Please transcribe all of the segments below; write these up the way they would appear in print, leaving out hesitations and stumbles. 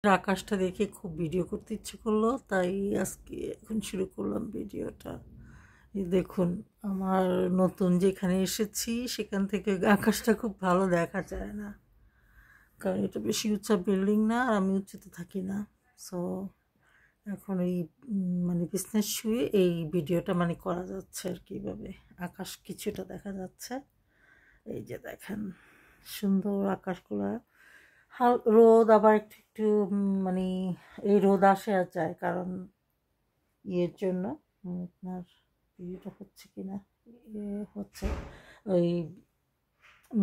আকাশটা দেখে খুব ভিডিও করতে ইচ্ছে করলো, তাই আজকে এখন শুরু করলাম ভিডিওটা। এই দেখুন, আমার নতুন যেখানে এসেছি সেখান থেকে আকাশটা খুব ভালো দেখা যায় না, কারণ এটা বেশি উঁচা বিল্ডিং না, আর আমি উঁচুতে থাকি না। সো এখন এই মানে বিজনেস শুয়ে এই ভিডিওটা মানে করা যাচ্ছে আর কিভাবে আকাশ কিছুটা দেখা যাচ্ছে। এই যে দেখেন, সুন্দর আকাশগুলা, রোদ আবার একটু একটু মানে এই রোদ আসে আর যায়, কারণ ইয়ের জন্য আপনার ইয়েটা হচ্ছে কিনা, হচ্ছে ওই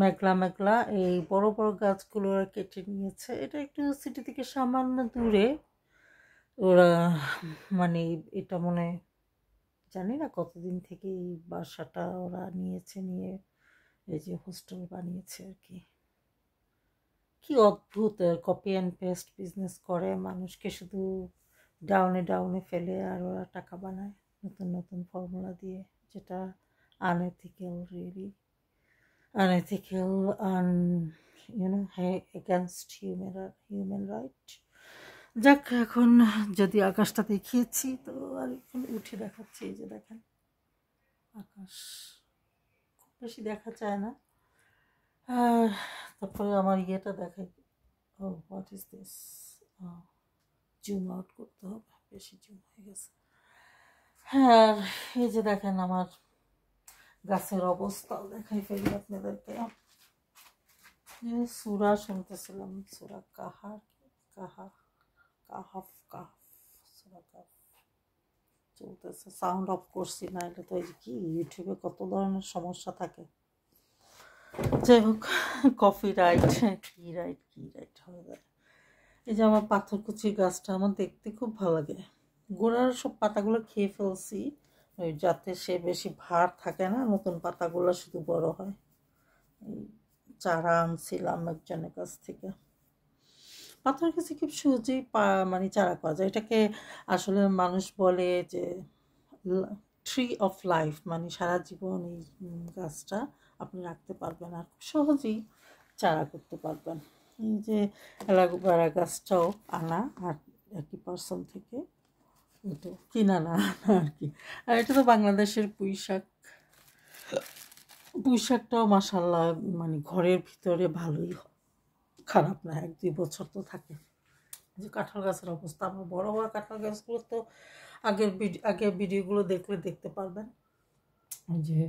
মেঘলা মেঘলা এই বড় বড় গাছগুলো ওরা কেটে নিয়েছে। এটা একটু সিটি থেকে সামান্য দূরে ওরা, মানে এটা মনে হয় জানি না কতদিন থেকে এই বাসাটা ওরা নিয়েছে, নিয়ে এই যে হোস্টেল বানিয়েছে আর কি। কি অদ্ভুত কপি অ্যান্ড পেস্ট বিজনেস করে, মানুষকে শুধু ডাউনে ডাউনে ফেলে আর ওরা টাকা বানায় নতুন নতুন ফর্মুলা দিয়ে, যেটা আনএথিক্যাল, রিয়েলি আনএথিক্যাল, আন এগেনস্ট হিউম্যান রাইট। যাক, এখন যদি আকাশটা দেখিয়েছি তো আর এখন উঠে দেখাচ্ছি। এই যে দেখেন, আকাশ খুব বেশি দেখা যায় না। আর তারপরে আমার ইয়েটা দেখাই। ও what is this, zoom out করতে হবে, বেশি জুম হয়ে গেছে। হ্যাঁ, এই যে দেখেন আমার গাছের অবস্থাও দেখাই ফেলি আপনাদেরকে। সূরা শুনতেছিলাম, সূরা কাহাফ, কাহাফ কাহাফ কাহাফ, সূরা কাহাফ চলতেছে। সাউন্ড অফ করছি না, এটা তো এই যে কি ইউটিউবে কত ধরনের সমস্যা থাকে। যাই হোক, কফি রাইট কি রাইট কি রাইট হয়ে যায়। এই যে আমার পাথরকুচির গাছটা আমার দেখতে খুব ভালো লাগে। গোড়ার সব পাতাগুলো খেয়ে ফেলছি, ওই যাতে সে বেশি ভার থাকে না, নতুন পাতাগুলো শুধু বড় হয়। এই চারা আনছিলাম একজনের কাছ থেকে। পাথর কাছে খুব সহজেই মানে চারা পাওয়া যায়। এটাকে আসলে মানুষ বলে যে ট্রি অফ লাইফ, মানে সারা জীবন এই গাছটা আপনি রাখতে পারবেন আর খুব সহজেই চারা করতে পারবেন। এই যে অ্যালোভেরা গাছটাও আনা আর একই পার্সন থেকে, এটা কিনা না আর কি। আর এটা তো বাংলাদেশের পুঁই শাক। পুঁই শাকটাও মাশাআল্লাহ মানে ঘরের ভিতরে ভালোই হয়, খারাপ না, 1-2 বছর তো থাকে। যে কাঁঠাল গাছের অবস্থা, আমার বড় বড় কাঁঠাল গাছগুলো তো আগের ভিডিওগুলো দেখলে দেখতে পারবেন যে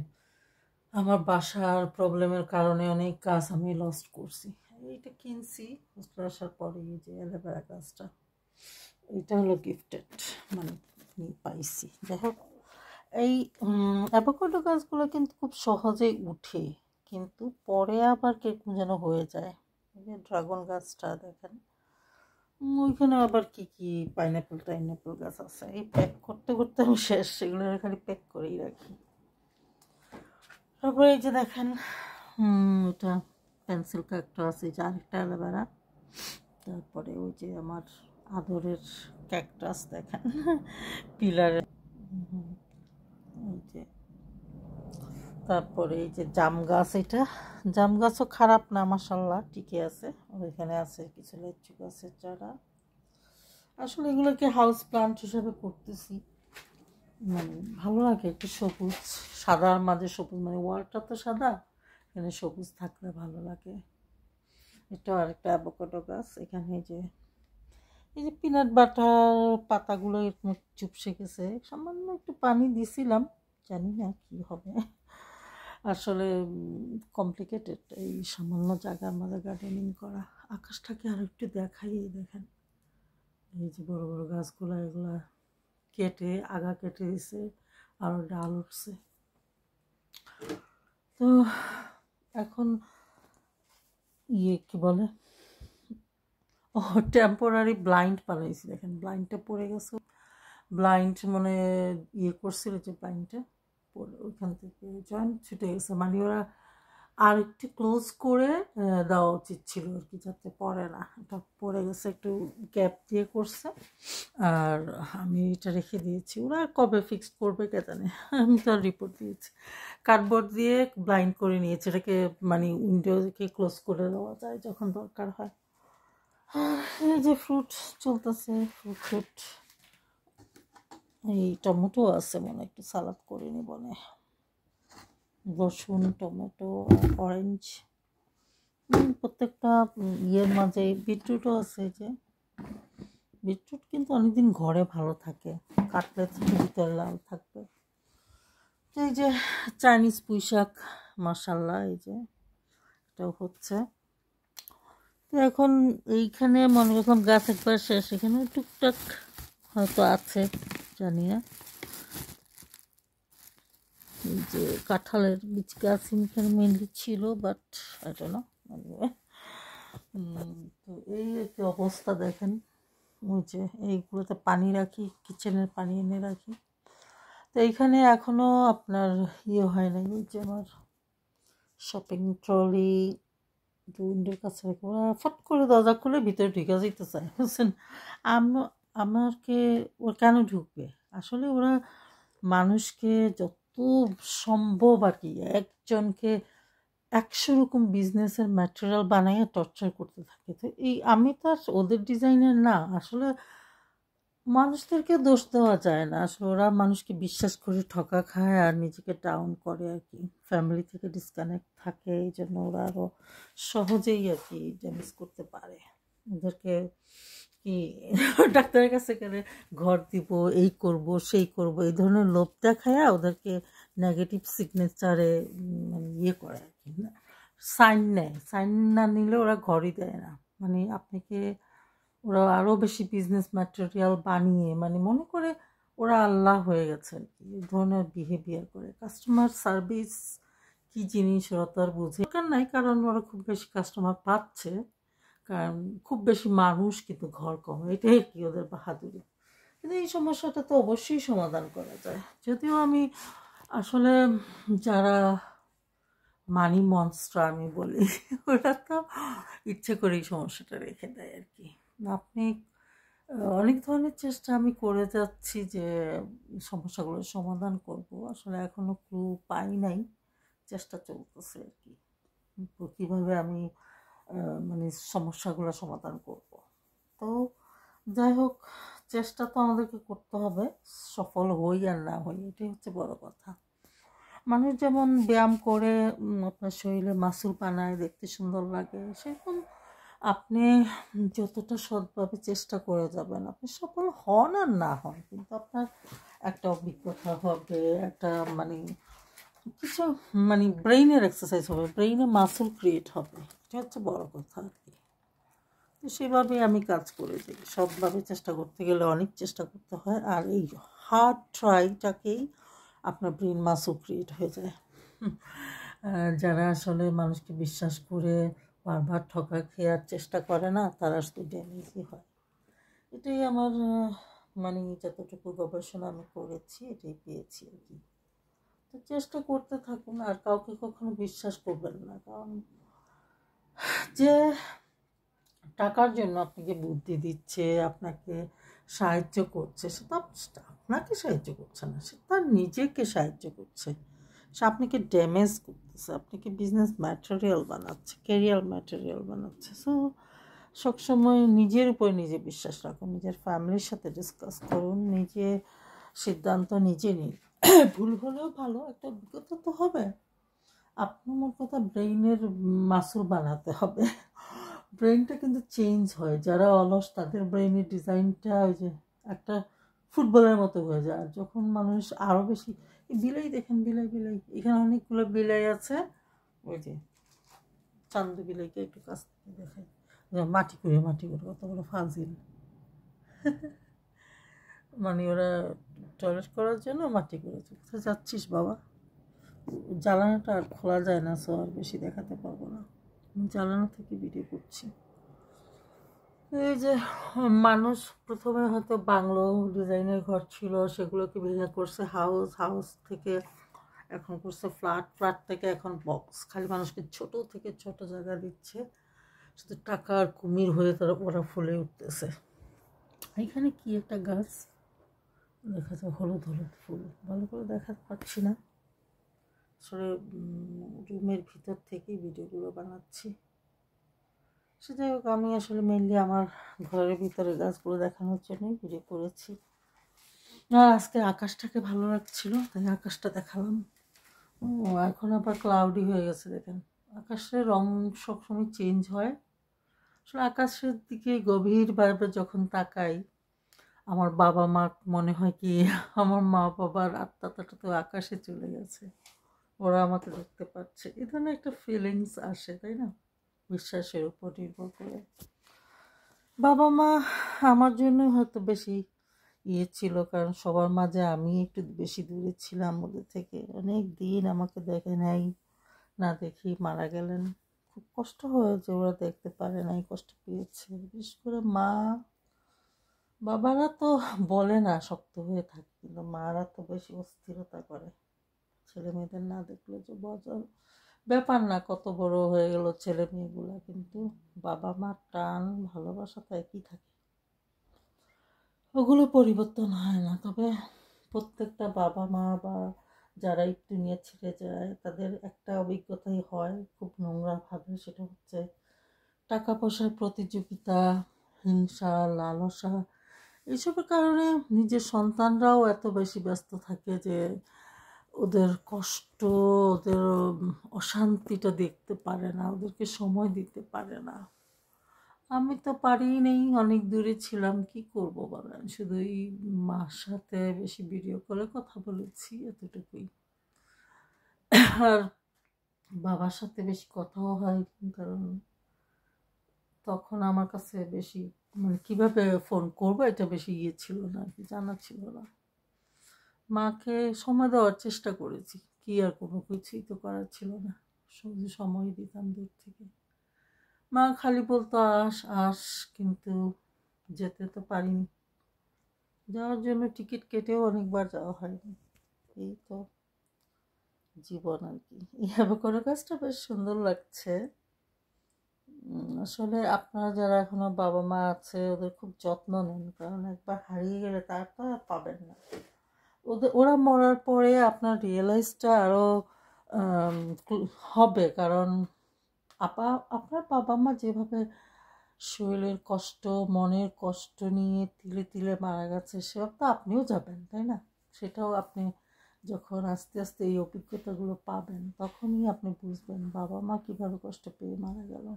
আমার বাসার প্রবলেমের কারণে অনেক গাছ আমি লস্ট করছি। এইটা কিনছি হোস্টেল আসার পরে, এই যে অ্যালোভেরা গাছটা, এটা হলো গিফটেড, মানে পাইছি। যাই হোক, এই অ্যাভোকাডো গাছগুলো কিন্তু খুব সহজেই উঠে, কিন্তু পরে আবার কিরকম যেন হয়ে যায়। এই যে ড্রাগন গাছটা দেখেন, ওইখানে আবার কি কি টাইনঅ্যাপেল গাছ আছে। এই প্যাক করতে করতে আমি শেষ, সেগুলো খালি প্যাক করেই রাখি। তারপরে এই যে দেখেন, এটা পেন্সিল ক্যাকটাস, এই যে আরেকটা অ্যালোভেরা। তারপরে ওই যে আমার আদরের ক্যাকটাস দেখেন পিলারে, এই যে। তারপরে এই যে জাম গাছ, এটা জাম গাছও খারাপ না, মাশাআল্লাহ টিকে আছে। ওইখানে আছে কিছু লিচু গাছের চারা। আসলে এগুলোকে হাউস প্লান্ট হিসেবে করতেছি, মানে ভালো লাগে একটু সবুজ, সাদার মাঝে সবুজ, মানে ওয়ালটা তো সাদা, এখানে সবুজ থাকলে ভালো লাগে। এটা আরেকটা অ্যাভোকাডো গাছ। এখানে এই যে পিনাট বাটার পাতাগুলো এরকম চুপসে গেছে, সামান্য একটু পানি দিছিলাম, জানি না কি হবে। আসলে কমপ্লিকেটেড এই সামান্য জায়গার মাঝে গার্ডেনিং করা। আকাশটাকে আরো একটু দেখাই, দেখেন এই যে বড় বড় গাছগুলো, এগুলা কেটে আগা কেটে দিছে, আরো ডাল উঠছে। তো এখন কি বলে, ও টেম্পোরারি ব্লাইন্ড বানাইছি, দেখেন ব্লাইন্ডটা পড়ে গেছে। ব্লাইন্ড মানে করছিল যে ব্লাইন্ডটা পড়ে, ওইখান থেকে জয়েন্ট ছুটে গেছে, মানে ওরা আর একটু ক্লোজ করে দেওয়া উচিত ছিল আর কি, যাতে পড়ে না। এটা পড়ে গেছে, একটু গ্যাপ দিয়ে করছে, আর আমি এটা রেখে দিয়েছি। ওরা কবে ফিক্সড করবে কে জানে, আমি তো আর রিপোর্ট দিয়েছি। কার্ডবোর্ড দিয়ে ব্লাইন্ড করে নিয়েছি এটাকে, মানে উইন্ডোকে ক্লোজ করে দেওয়া যায় যখন দরকার হয়। এই যে ফ্রুট চলতেছে, ফ্রুট এই টমেটো আছে মনে একটু সালাদ করে নি বলে, রসুন টমেটো অরেঞ্জ প্রত্যেকটা ইয়ের মাঝে বিটরুটও আছে। যে বিটরুট কিন্তু অনেকদিন ঘরে ভালো থাকে, কাটলে ভিতরে লাল থাকবে। এই যে চাইনিজ পুঁই শাক মাশাল্লাহ, এই যে এটাও হচ্ছে। তো এখন এইখানে মনে করলাম গাছ একবার শেষ, এখানে টুকটাক হয়তো আছে জানি না। এই যে কাঁঠালের বীজ গাছ এখানে মেনলি ছিল, বাট এটা না তো এই একটি অবস্থা দেখেন। ওই যে এইগুলোতে পানি রাখি, কিচেনের পানি এনে রাখি। তো এইখানে এখনও আপনার হয় নাই। ওই যে আমার শপিং ট্রলি উইন্ডোর কাছে রেখে ওরা ফট করে দরজা খুলে ভিতরে ঢুকে যেতে চায়, বুঝছেন। আমাকে ওরা কেন ঢুকবে? আসলে ওরা মানুষকে যত সম্ভব আর কি একজনকে 100 রকম বিজনেসের ম্যাটেরিয়াল বানাইয়ে টর্চার করতে থাকে। তো আমি তো আর ওদের ডিজাইনের না। আসলে মানুষদেরকে দোষ দেওয়া যায় না, আসলে ওরা মানুষকে বিশ্বাস করে ঠকা খায় আর নিজেকে ডাউন করে আর কি, ফ্যামিলি থেকে ডিসকানেক্ট থাকে। এই জন্য ওরা আরও সহজেই আর কি ড্যামেজ করতে পারে। ওদেরকে কি ডাক্তারের কাছে গেলে ঘর দিব, এই করব সেই করব, এই ধরনের লোভ দেখায় ওদেরকে নেগেটিভ সিগনেচারে মানে করে আর কি, সাইন নেয়। সাইন না নিলে ওরা ঘরই দেয় না। মানে আপনাকে ওরা আরও বেশি বিজনেস ম্যাটেরিয়াল বানিয়ে মানে মনে করে ওরা আল্লাহ হয়ে গেছে আর কি, এই ধরনের বিহেভিয়ার করে। কাস্টমার সার্ভিস কী জিনিস ওরা তো আর বুঝে নাই, কারণ ওরা খুব বেশি কাস্টমার পাচ্ছে, কারণ খুব বেশি মানুষ কিন্তু ঘর কম, এটাই কি ওদের বাহাদুরি। কিন্তু এই সমস্যাটা তো অবশ্যই সমাধান করা যায়। যদিও আমি আসলে যারা মানি মনস্টার আমি বলি, ওরা তো ইচ্ছে করেই সমস্যাটা রেখে দেয় আর কি। আপনি অনেক ধরনের চেষ্টা আমি করে যাচ্ছি যে সমস্যাগুলোর সমাধান করব, আসলে এখনও ক্লু পাই নাই, চেষ্টা চলতেছে আর কি। কীভাবে আমি মানে সমস্যাগুলো সমাধান করব। তো যাই হোক, চেষ্টা তো আমাদেরকে করতে হবে, সফল হই আর না হই এটাই হচ্ছে বড় কথা। মানুষ যেমন ব্যায়াম করে আপনার শরীরে মাসুল বানায়, দেখতে সুন্দর লাগে, সেরকম আপনি যতটা সৎভাবে চেষ্টা করে যাবেন, আপনি সফল হন আর না হন, কিন্তু আপনার একটা অভিজ্ঞতা হবে, একটা মানে কিছু মানে ব্রেইনের এক্সারসাইজ হবে, ব্রেইনে মাসুল ক্রিয়েট হবে, এটা হচ্ছে বড় কথা আর কি। তো সেভাবেই আমি কাজ করে যাই। সবভাবে চেষ্টা করতে গেলে অনেক চেষ্টা করতে হয়, আর এই হার্ড ট্রাইটাকেই আপনার ব্রেন মাসুল ক্রিয়েট হয়ে যায়। যারা আসলে মানুষকে বিশ্বাস করে বারবার ঠকা খেয়ার চেষ্টা করে না, তারা শুধু ড্যামেজই হয়। এটাই আমার মানে যতটুকু গবেষণা আমি করেছি এটাই পেয়েছি আর কি। তো চেষ্টা করতে থাকুন, আর কাউকে কখনো বিশ্বাস করবেন না, কারণ যে টাকার জন্য আপনাকে বুদ্ধি দিচ্ছে, আপনাকে সাহায্য করছে, সে তো আপনাকে সাহায্য করছে না, সে তার নিজেকে সাহায্য করছে। সে আপনাকে ড্যামেজ করতেছে, আপনাকে বিজনেস ম্যাটেরিয়াল বানাচ্ছে, ক্যারিয়ার ম্যাটেরিয়াল বানাচ্ছে। সো সবসময় নিজের উপর নিজে বিশ্বাস রাখুন, নিজের ফ্যামিলির সাথে ডিসকাস করুন, নিজে সিদ্ধান্ত নিজে নিন। ভুল হলেও ভালো একটা অভিজ্ঞতা তো হবে। আপনার মোট কথা ব্রেইনের মাসুল বানাতে হবে। ব্রেইনটা কিন্তু চেঞ্জ হয়, যারা অলস তাদের ব্রেইনের ডিজাইনটা ওই যে একটা ফুটবলের মতো হয়ে যায়। আর যখন মানুষ আরও বেশি, বিলাই দেখেন, বিলাই এখানে অনেকগুলো বিলাই আছে, ওই যে চান্দু বিলাইকে একটু কাছ থেকে দেখায়, মাটি করে কত বড় ফাজিল। মানে ওরা টয়লেট করার জন্য মাটি করেছে। কোথায় যাচ্ছিস বাবা? জ্বালানোটা আর খোলা যায় না, সো আর বেশি দেখাতে পারবো না, জ্বালানো থেকে ভিডিও করছি। এই যে মানুষ প্রথমে হয়তো বাংলো ডিজাইনের ঘর ছিল, সেগুলোকে ভেঙে করছে হাউস থেকে এখন করছে ফ্ল্যাট থেকে এখন বক্স। খালি মানুষকে ছোট থেকে ছোট জায়গা দিচ্ছে, শুধু টাকার কুমির হয়ে তারা ওরা ফুলে উঠতেছে। এখানে কি একটা গাছ দেখা যায়, হলুদ ফুল, ভালো করে দেখাতে পাচ্ছি না, আসলে রুমের ভিতর থেকেই ভিডিওগুলো বানাচ্ছি। সে যাই হোক, আমি আসলে মেনলি আমার ঘরের ভিতরে গাছগুলো দেখানোর জন্যই ভিডিও করেছি। আর আজকে আকাশটাকে ভালো লাগছিল, তাই আকাশটা দেখালাম। এখন আবার ক্লাউডি হয়ে গেছে, দেখেন আকাশের রং সবসময় চেঞ্জ হয়। আসলে আকাশের দিকে গভীরভাবে যখন তাকাই, আমার বাবা মা মনে হয় কি আমার মা বাবার আত্মাটা তো আকাশে চলে গেছে, ওরা আমাকে দেখতে পাচ্ছে, এই ধরনের একটা ফিলিংস আসে, তাই না? বিশ্বাসের উপর নির্ভর করে। বাবা মা আমার জন্য হয়তো বেশি ছিল, কারণ সবার মাঝে আমি একটু বেশি দূরে ছিলাম ওদের থেকে। অনেক দিন আমাকে দেখে নাই, না দেখি মারা গেলেন। খুব কষ্ট হয়েছে, ওরা দেখতে পারে নাই, কষ্ট পেয়েছে। বিশেষ করে মা, বাবারা তো বলে না শক্ত হয়ে থাকে, কিন্তু মারা তো বেশি অস্থিরতা করে। ছেলে মেয়েদের না দেখলে যে বছর ব্যাপার না, কত বড় হয়ে গেল ছেলে মেয়েগুলা, কিন্তু বাবা মার টান ভালোবাসা তো একই থাকে, ওগুলো পরিবর্তন হয় না। তবে প্রত্যেকটা বাবা মা বা যারা একটু নিয়ে ছেড়ে যায়, তাদের একটা অভিজ্ঞতাই হয় খুব নোংরাভাবে, সেটা হচ্ছে টাকা পয়সার প্রতিযোগিতা, হিংসা, লালসা, এইসবের কারণে নিজের সন্তানরাও এত বেশি ব্যস্ত থাকে যে ওদের কষ্ট, ওদের অশান্তিটা দেখতে পারে না, ওদেরকে সময় দিতে পারে না। আমি তো পারিই নেই, অনেক দূরে ছিলাম, কি করব বলেন, শুধুই মার সাথে বেশি ভিডিও কলে কথা বলেছি, এতটুকুই। আর বাবার সাথে বেশি কথাও হয়, কারণ তখন আমার কাছে বেশি মানে কীভাবে ফোন করবো এটা বেশি ছিল না আর কি, জানা ছিল না। মাকে সময় দেওয়ার চেষ্টা করেছি, কি আর কোনো কিছুই তো করার ছিল না, শুধু সময় দিতাম দূর থেকে। মা খালি বলতো আস আস, কিন্তু যেতে তো পারিনি। যাওয়ার জন্য টিকিট কেটেও অনেকবার যাওয়া হয়নি। এই তো জীবন আর কি। এইভাবে করে কাজটা বেশ সুন্দর লাগছে। আসলে আপনারা যারা এখনো বাবা মা আছে, ওদের খুব যত্ন নেন, কারণ একবার হারিয়ে গেলে তার তো আর পাবেন না। ওরা মরার পরে আপনার রিয়েলাইজটা আরও হবে, কারণ আপনার বাবা মা যেভাবে শরীরের কষ্ট, মনের কষ্ট নিয়ে তিলে তিলে মারা গেছে, সেসব তো আপনিও যাবেন, তাই না? সেটাও আপনি যখন আস্তে আস্তে এই অভিজ্ঞতাগুলো পাবেন, তখনই আপনি বুঝবেন বাবা মা কীভাবে কষ্ট পেয়ে মারা গেল।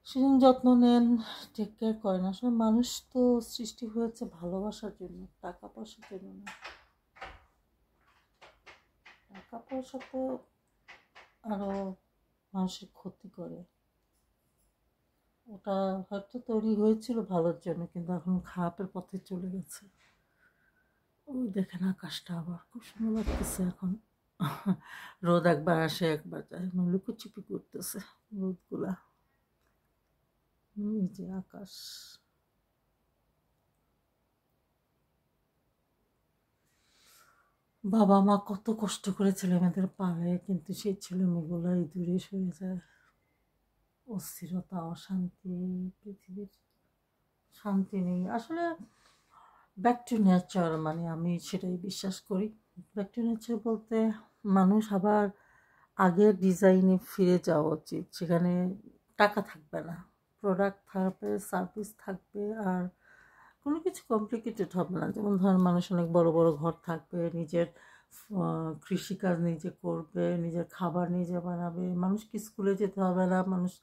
সেদিন যত্ন নেন, টেক কেয়ার করেন। আসলে মানুষ তো সৃষ্টি হয়েছে ভালোবাসার জন্য, টাকা পয়সার জন্য না। টাকা পয়সা তো আরও মানুষের ক্ষতি করে। ওটা হয়তো তৈরি হয়েছিল ভালোর জন্য, কিন্তু এখন খারাপের পথে চলে গেছে। ওই দেখেন আকাশটা আবার খুব সুন্দর লাগতেছে এখন। রোদ একবার আসে একবার যায়, লুকোচুপি করতেছে রোদগুলা। এই যে আকাশ, বাবা মা কত কষ্ট করে ছেলেমেয়েদের পালে, কিন্তু সেই ছেলেমেয়েগুলাই দূরে সরে যায়। অস্থিরতা, অশান্তি, পৃথিবীর শান্তি নেই আসলে। ব্যাক টু নেচার, মানে আমি সেটাই বিশ্বাস করি। ব্যাক টু নেচার বলতে মানুষ আবার আগের ডিজাইনে ফিরে যাওয়া উচিত, সেখানে টাকা থাকবে না, প্রোডাক্ট থাকবে, সার্ভিস থাকবে, আর কোনো কিছু কমপ্লিকেটেড হবে না। যেমন ধরেন মানুষ অনেক বড় বড় ঘর থাকবে, নিজের কৃষিকাজ নিজে করবে, নিজের খাবার নিজে বানাবে, মানুষকে স্কুলে যেতে হবে না। মানুষ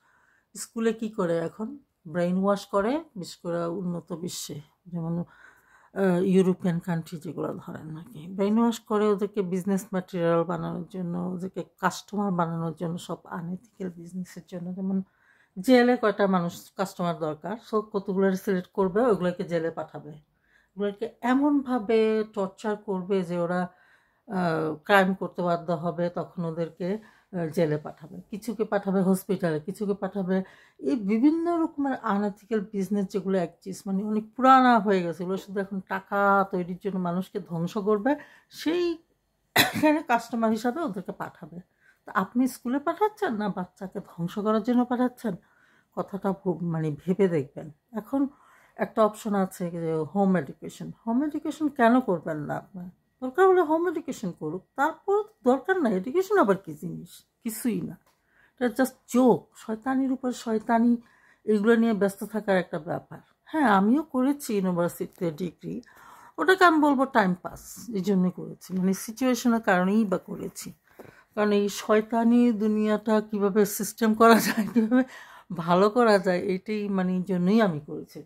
স্কুলে কি করে এখন ব্রেইন ওয়াশ করে, বিশেষ করে উন্নত বিশ্বে, যেমন ইউরোপিয়ান কান্ট্রি যেগুলো ধরেন নাকি, ব্রেইন ওয়াশ করে ওদেরকে বিজনেস ম্যাটেরিয়াল বানানোর জন্য, ওদেরকে কাস্টমার বানানোর জন্য, সব আনএথিক্যাল বিজনেসের জন্য। যেমন জেলে কয়টা মানুষ কাস্টমার দরকার, সব কতগুলো সিলেক্ট করবে, ওগুলোকে জেলে পাঠাবে, ওগুলোকে এমনভাবে টর্চার করবে যে ওরা ক্রাইম করতে বাধ্য হবে, তখন ওদেরকে জেলে পাঠাবে, কিছুকে পাঠাবে হসপিটালে, কিছুকে পাঠাবে এই বিভিন্ন রকমের আনএথিক্যাল বিজনেস যেগুলো একচিস মানে অনেক পুরানা হয়ে গেছে, ওগুলো শুধু এখন টাকা তৈরির জন্য মানুষকে ধ্বংস করবে, সেইখানে কাস্টমার হিসাবে ওদেরকে পাঠাবে। তা আপনি স্কুলে পাঠাচ্ছেন না বাচ্চাকে ধ্বংস করার জন্য পাঠাচ্ছেন? কথাটা মানে ভেবে দেখবেন। এখন একটা অপশন আছে যে হোম এডুকেশন কেন করবেন না? আপনার দরকার হলে হোম এডুকেশন করুক, তারপর দরকার না এডুকেশন আবার কী জিনিস, কিছুই না। এটা জাস্ট জোক, শয়তানির উপর শয়তানি, এগুলো নিয়ে ব্যস্ত থাকার একটা ব্যাপার। হ্যাঁ, আমিও করেছি ইউনিভার্সিটিতে ডিগ্রি, ওটাকে আমি বলবো টাইম পাস, এই জন্যই করেছি, মানে সিচুয়েশনের কারণেই বা করেছি। কারণ এই শয়তানি দুনিয়াটা কিভাবে সিস্টেম করা যায়, কীভাবে ভালো করা যায়, এটাই মানে এই জন্যই আমি করেছি।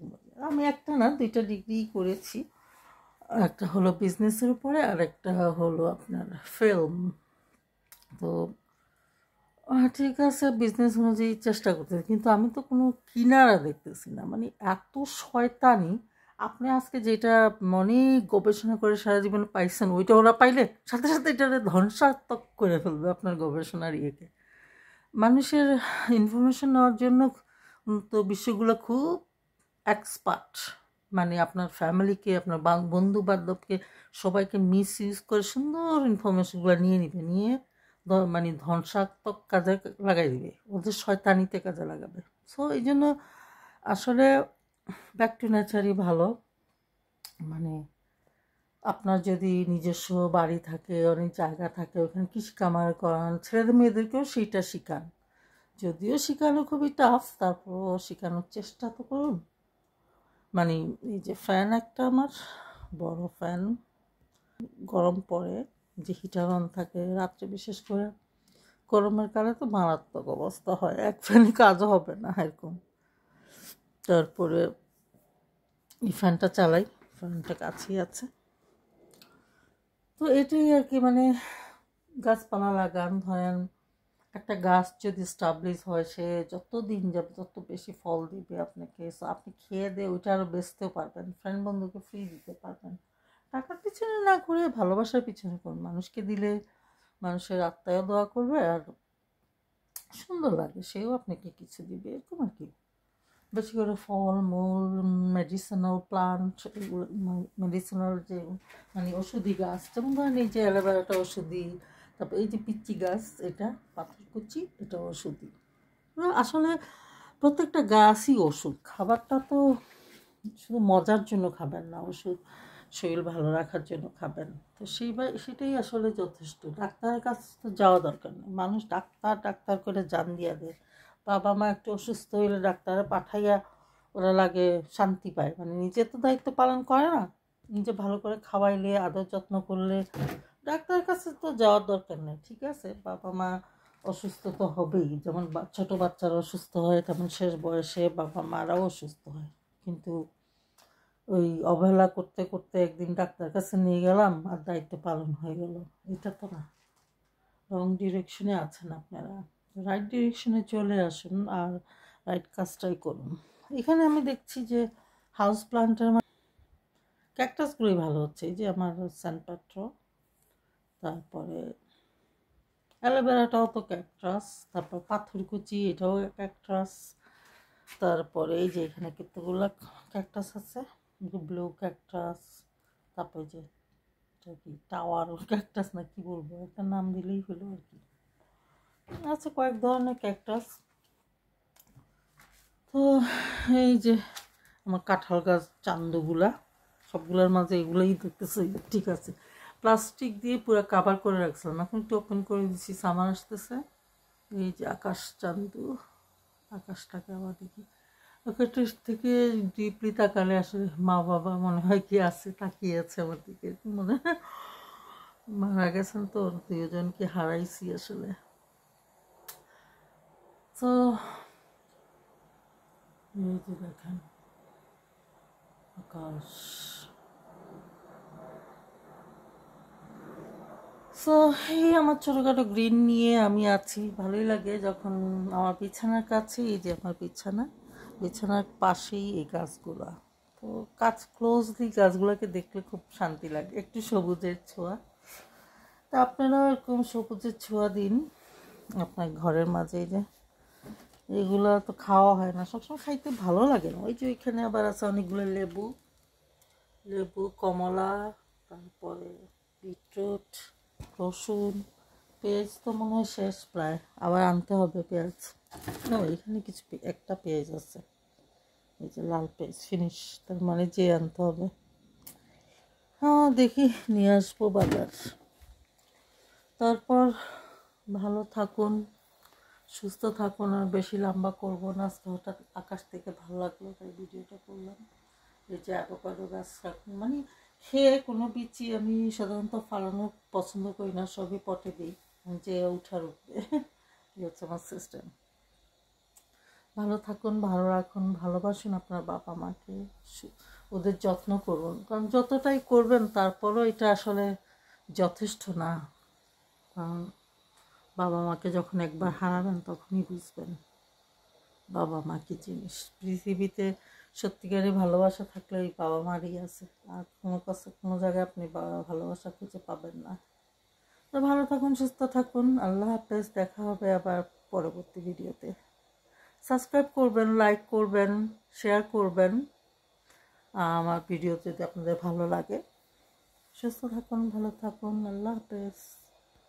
আমি একটা না 2টা ডিগ্রি করেছি, একটা হলো বিজনেসের উপরে আর একটা হলো আপনার ফিল্ম। তো ঠিক আছে, বিজনেস অনুযায়ী চেষ্টা করতেছি, কিন্তু আমি তো কোনো কিনারা দেখতেছি না, মানে এত শয়তানি। আপনি আজকে যেটা অনেক গবেষণা করে সারা জীবন পাইছেন, ওইটা ওরা পাইলে সাথে সাথে এটা ধ্বংসাত্মক করে ফেলবে আপনার গবেষণার ইয়েকে। মানুষের ইনফরমেশন নেওয়ার জন্য তো বিষয়গুলো খুব এক্সপার্ট, মানে আপনার ফ্যামিলিকে, আপনার বন্ধু বান্ধবকে, সবাইকে মিস ইউজ করে সুন্দর ইনফরমেশনগুলো নিয়ে নিবে, নিয়ে মানে ধ্বংসাত্মক কাজে লাগাই দিবে, ওদের শয়তানিতে কাজে লাগাবে। সো এই জন্য আসলে ব্যাক টু নেচারই ভালো। মানে আপনার যদি নিজস্ব বাড়ি থাকে, অনেক জায়গা থাকে, ওখানে কৃষি কামার করান, ছেলেদের মেয়েদেরকেও সেইটা শিখান। যদিও শেখানো খুবই টাফ, তারপরও শেখানোর চেষ্টা তো করুন। মানে এই যে ফ্যান একটা আমার বড় ফ্যান, গরম পড়ে, যে হিটার অন থাকে রাত্রে, বিশেষ করে গরমের কালে তো মারাত্মক অবস্থা হয়, এক ফ্যানে কাজও হবে না এরকম। তারপরে এই ফ্যানটা চালাই, ফ্যানটা কাছেই আছে। তো এটাই আর কি, মানে গাছপালা লাগান, ধরেন একটা গাছ যদি স্টাবলিশ হয়, সে যত দিন যাবে তত বেশি ফল দিবে আপনাকে। সো আপনি খেয়ে দিয়ে ওইটা আরও বেচতেও পারবেন, ফ্রেন্ড বন্ধুকে ফ্রি দিতে পারবেন। টাকার পিছনে না ঘুরে ভালোবাসার পিছনে করুন, মানুষকে দিলে মানুষের আত্মায়ও দোয়া করবে, আর সুন্দর লাগে, সেও আপনাকে কিছু দিবে, এরকম আর কি। বেশি করে ফল মূল, মেডিসিনাল প্লান্ট, এগুলো মেডিসিনাল যে মানে ওষুধি গাছ, যেমন ধরেন এই যে অ্যালোভেরাটা ওষুধি, তারপর এই যে পিচ্চি গাছ, এটা পাথরকুচি, এটা ওষুধি। আসলে প্রত্যেকটা গাছই ওষুধ। খাবারটা তো শুধু মজার জন্য খাবেন না, ওষুধ শরীর ভালো রাখার জন্য খাবেন। তো সেটাই আসলে যথেষ্ট। ডাক্তারের কাছে তো যাওয়া দরকার নেই, মানুষ ডাক্তার করে জান দিয়া দেয়। বাবা মা একটু অসুস্থ হইলে ডাক্তারে পাঠাইয়া ওরা লাগে শান্তি পায়, মানে নিজে তো দায়িত্ব পালন করে না, নিজে ভালো করে খাওয়াইলে, আদর যত্ন করলে ডাক্তারের কাছে তো যাওয়ার দরকার নেই। ঠিক আছে, বাবা মা অসুস্থ তো হবেই, যেমন ছোটো বাচ্চারা অসুস্থ হয়, তেমন শেষ বয়সে বাবা মারাও অসুস্থ হয়। কিন্তু ওই অবহেলা করতে করতে একদিন ডাক্তার কাছে নিয়ে গেলাম আর দায়িত্ব পালন হয়ে গেল, এটা তো না। রং ডিরেকশনে আছেন আপনারা, রাইট ডিরেকশনে চলে আসুন আর রাইট কাজটাই করুন। এখানে আমি দেখছি যে হাউস প্লান্টের ক্যাকটাসগুলোই ভালো হচ্ছে। এই যে আমার স্যানপাত্র, তারপরে অ্যালোভেরাটাও তো ক্যাকটাস, তারপর পাথরকুচি, এটাও ক্যাকটাস। তারপরে এই যে এখানে কতগুলো ক্যাকটাস আছে, ব্লু ক্যাকটাস, তারপরে যে এটা কি টাওয়ার ক্যাকটাস না কি বলবো, একটা নাম দিলেই হলো আর কি। আচ্ছা, কয়েক ধরনের ক্যাকটাস। তো এই যে আমার কাঁঠাল গাছ, চান্দুগুলা, সবগুলোর মাঝে এগুলোই দেখতেছে, ঠিক আছে। প্লাস্টিক দিয়ে পুরো কাভার করে রাখছিলাম, এখন একটু ওপেন করে দিচ্ছি, সামার আসতেছে। এই যে আকাশ চান্দু, আকাশটাকে আবার দেখি, আকাশটার থেকে ডিপলি তাকালে আসলে মা বাবা মনে হয় কি আছে, তাকিয়ে আছে আমার দিকে, মনে হয় মারা গেছেন তো, দুজনকে হারাইছি আসলে। তো এই যে দেখেন আকাশ। সো এই আমার ছোটোখাটো গ্রিন নিয়ে আমি আছি, ভালোই লাগে যখন আমার বিছানার কাছে, এই যে আমার বিছানার পাশেই এই গাছগুলা। তো ক্লোজলি গাছগুলোকে দেখলে খুব শান্তি লাগে, একটু সবুজের ছোঁয়া। তা আপনারাও এরকম সবুজের ছোঁয়া দিন আপনার ঘরের মাঝে। এই যে এগুলো তো খাওয়া হয় না, সবসময় খাইতে ভালো লাগে না। ওই যে ওইখানে আবার আছে অনেকগুলো লেবু, কমলা, তারপরে বিটরুট, রসুন, পেঁয়াজ তো মনে হয় শেষ প্রায়, আবার আনতে হবে পেঁয়াজ। না, এখানে কিছু একটা পেঁয়াজ আছে, এই যে লাল পেঁয়াজ ফিনিশ, তার মানে যে আনতে হবে। হ্যাঁ, দেখি নিয়ে আসবো বাজার। তারপর ভালো থাকুন, সুস্থ থাকুন, আর বেশি লম্বা করবো না। আজকে হঠাৎ আকাশ থেকে ভালো লাগলো তাই ভিডিওটা করলাম। এই যে অ্যাভোকাডো গাছ রাখুন, মানে খেয়ে কোনো বিচি আমি সাধারণত ফালানো পছন্দ করি না, সবই পটে দিই, যে উঠার উঠবে। এই হচ্ছে আমার সিস্টেম। ভালো থাকুন, ভালো রাখুন, ভালোবাসুন আপনার বাবা মাকে, ওদের যত্ন করুন, কারণ যতটাই করবেন তারপরও এটা আসলে যথেষ্ট না। কারণ বাবা মাকে যখন একবার হারাবেন তখনই বুঝবেন বাবা মা কি জিনিস। পৃথিবীতে সত্যিকারের ভালোবাসা থাকলে ওই বাবা মারই আছে, আর কোনো জায়গায় আপনি ভালোবাসা খুঁজে পাবেন না। তো ভালো থাকুন, সুস্থ থাকুন, আল্লাহ হাফেজ। দেখা হবে আবার পরবর্তী ভিডিওতে। সাবস্ক্রাইব করবেন, লাইক করবেন, শেয়ার করবেন আমার ভিডিও যদি আপনাদের ভালো লাগে। সুস্থ থাকুন, ভালো থাকুন, আল্লাহ হাফেজ।